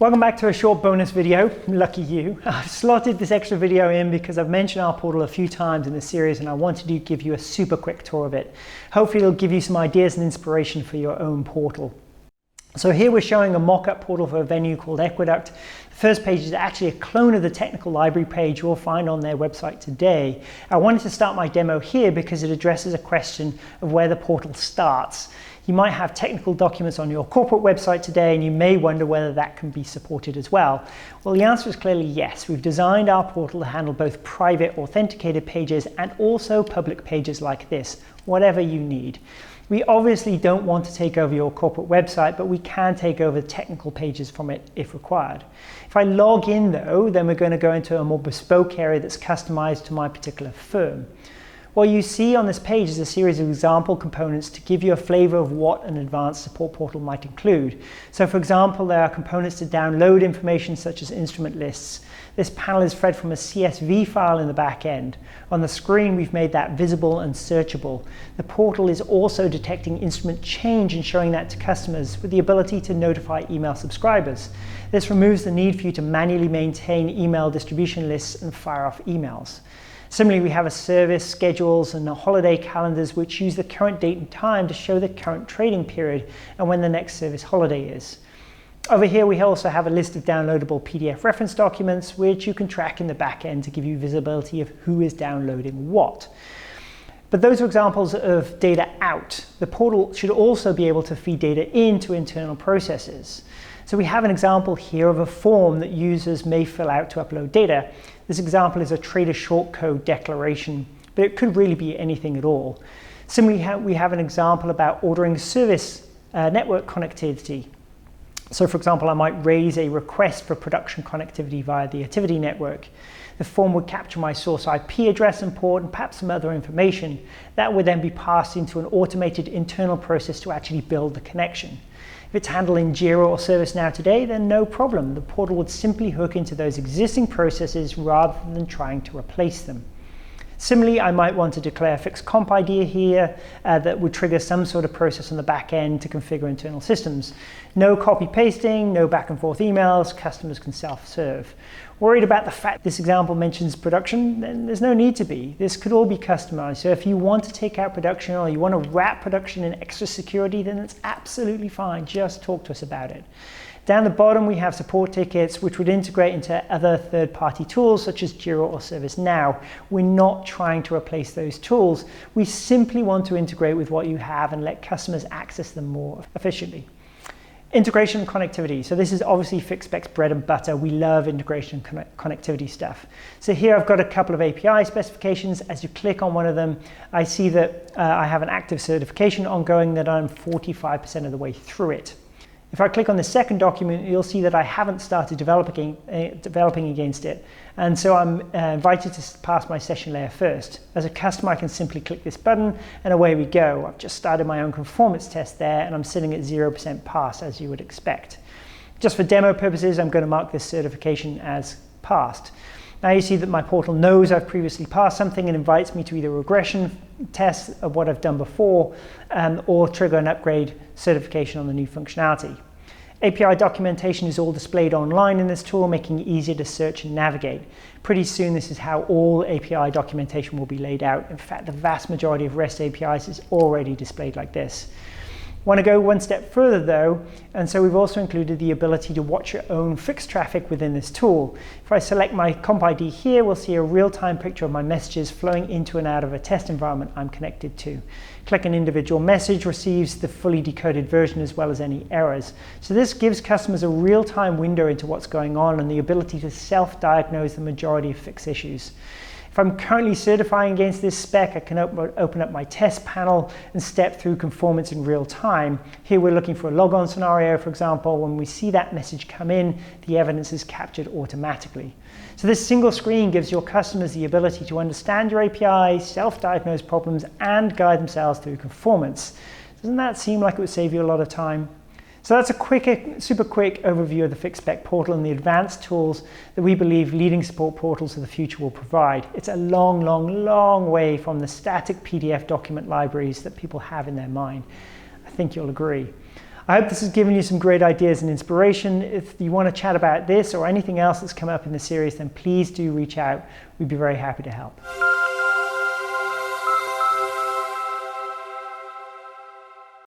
Welcome back to a short bonus video. Lucky you. I've slotted this extra video in because I've mentioned our portal a few times in this series and I wanted to give you a super quick tour of it. Hopefully it'll give you some ideas and inspiration for your own portal. So here we're showing a mock-up portal for a venue called Aqueduct. The first page is actually a clone of the technical library page you'll find on their website today. I wanted to start my demo here because it addresses a question of where the portal starts. You might have technical documents on your corporate website today and you may wonder whether that can be supported as well. Well, the answer is clearly yes. We've designed our portal to handle both private authenticated pages and also public pages like this, whatever you need. We obviously don't want to take over your corporate website, but we can take over the technical pages from it if required. If I log in though, then we're going to go into a more bespoke area that's customized to my particular firm. What you see on this page is a series of example components to give you a flavor of what an advanced support portal might include. So for example, there are components to download information such as instrument lists. This panel is fed from a CSV file in the back end. On the screen, we've made that visible and searchable. The portal is also detecting instrument change and showing that to customers with the ability to notify email subscribers. This removes the need for you to manually maintain email distribution lists and fire off emails. Similarly, we have a service, schedules, and holiday calendars which use the current date and time to show the current trading period and when the next service holiday is. Over here, we also have a list of downloadable PDF reference documents which you can track in the back end to give you visibility of who is downloading what. But those are examples of data out. The portal should also be able to feed data into internal processes. So we have an example here of a form that users may fill out to upload data. This example is a trader shortcode declaration, but it could really be anything at all. Similarly, we have an example about ordering service network connectivity. So for example, I might raise a request for production connectivity via the Activity network. The form would capture my source IP address and port and perhaps some other information. That would then be passed into an automated internal process to actually build the connection. If it's handled in Jira or ServiceNow today, then no problem. The portal would simply hook into those existing processes rather than trying to replace them. Similarly, I might want to declare a fixed comp ID here that would trigger some sort of process on the back end to configure internal systems. No copy pasting, no back and forth emails, customers can self-serve. Worried about the fact this example mentions production? Then there's no need to be. This could all be customized. So if you want to take out production or you want to wrap production in extra security, then it's absolutely fine. Just talk to us about it. Down the bottom, we have support tickets, which would integrate into other third-party tools such as Jira or ServiceNow. We're not trying to replace those tools. We simply want to integrate with what you have and let customers access them more efficiently. Integration and connectivity. So this is obviously FixSpec's bread and butter. We love integration and connectivity stuff. So here I've got a couple of API specifications. As you click on one of them, I see that I have an active certification ongoing that I'm 45% of the way through it. If I click on the second document, you'll see that I haven't started developing against it. And so I'm invited to pass my session layer first. As a customer, I can simply click this button and away we go. I've just started my own conformance test there and I'm sitting at 0% pass as you would expect. Just for demo purposes, I'm going to mark this certification as passed. Now you see that my portal knows I've previously passed something and invites me to either regression tests of what I've done before or trigger an upgrade certification on the new functionality. API documentation is all displayed online in this tool, making it easier to search and navigate. Pretty soon this is how all API documentation will be laid out. In fact, the vast majority of REST APIs is already displayed like this. Want to go one step further though, and so we've also included the ability to watch your own fixed traffic within this tool. If I select my comp ID here, we'll see a real-time picture of my messages flowing into and out of a test environment I'm connected to. Click an individual message, receives the fully decoded version as well as any errors. So this gives customers a real-time window into what's going on and the ability to self-diagnose the majority of fix issues. If I'm currently certifying against this spec, I can open up my test panel and step through conformance in real time. Here we're looking for a logon scenario, for example. When we see that message come in, the evidence is captured automatically. So this single screen gives your customers the ability to understand your API, self-diagnose problems, and guide themselves through conformance. Doesn't that seem like it would save you a lot of time? So that's a super quick overview of the FixSpec portal and the advanced tools that we believe leading support portals of the future will provide. It's a long, long, long way from the static PDF document libraries that people have in their mind. I think you'll agree. I hope this has given you some great ideas and inspiration. If you want to chat about this or anything else that's come up in the series, then please do reach out. We'd be very happy to help.